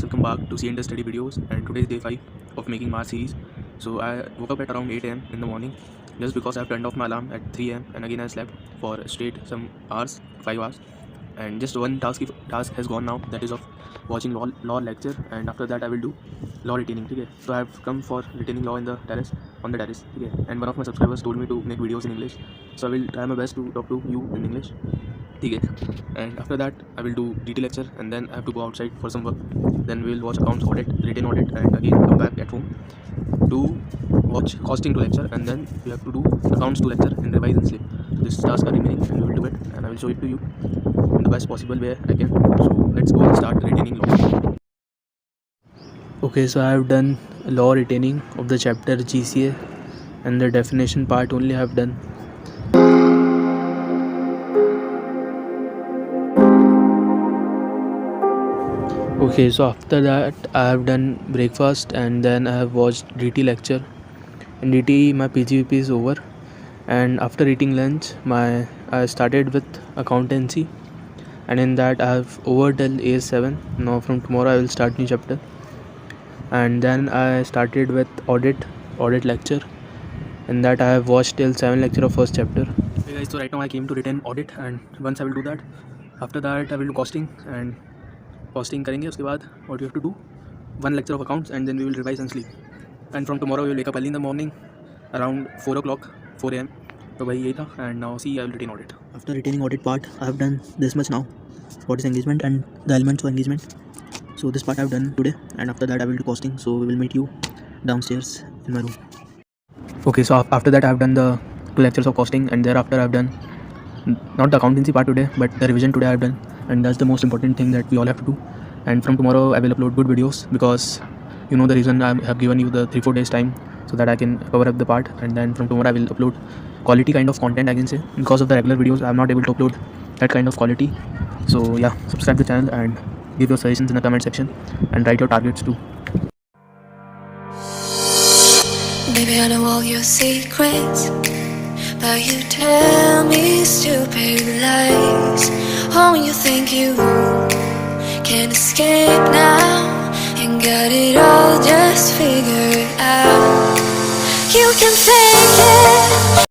welcome back to CND Study Videos, and today is day 5 of making Mars series. So I woke up at around 8 am in the morning just because I've turned off my alarm at 3 am, and again I slept for straight some hours, 5 hours, and just one task has gone now, that is of watching law lecture, and after that I will do law retaining. Okay, so I have come for retaining law on the terrace. Okay, and one of my subscribers told me to make videos in English, so I will try my best to talk to you in English. Okay, and after that I will do DT lecture, and then I have to go outside for some work. Then we will watch accounts audit, written audit, and again come back at home to watch costing to lecture, and then we have to do accounts to lecture and revise and sleep. So this task are remaining, and we will do it, and I will show it to you in the best possible way I can. So let's go and start retaining law. Okay, so I have done law retaining of the chapter GCA, and the definition part only I have done. Okay, so after that I have done breakfast, and then I have watched DT lecture. In DT my PGVP is over, and after eating lunch I started with accountancy, and in that I have over till AS7. Now from tomorrow I will start new chapter, and then I started with audit lecture. In that I have watched till 7 lecture of first chapter. Hey guys, so right now I came to retain audit, and once I will do that, after that I will do costing, and costing करेंगे. उसके बाद what you have to do, one lecture of accounts, and then we will revise and sleep. And from tomorrow we will wake up early in the morning around 4 o'clock, 4 am. तो भाई यही था, and now see I will retain audit. After retaining audit part, I have done this much now. What is engagement and the elements of engagement. So this part I have done today, and after that I will do costing. So we will meet you downstairs in my room. Okay, so after that I have done the 2 lectures of costing, and thereafter I have done not the accountancy part today, but the revision today I have done, and that's the most important thing that we all have to do. And from tomorrow I will upload good videos, because you know the reason I have given you the 3-4 days time, so that I can cover up the part. And then from tomorrow I will upload quality kind of content, I can say, because of the regular videos I am not able to upload that kind of quality. So yeah, subscribe to the channel and give your suggestions in the comment section, and write your targets too. Baby, I know all your secrets, but you tell me stupid lies. Oh, you think you can escape now, and got it all just figured out. You can fake it.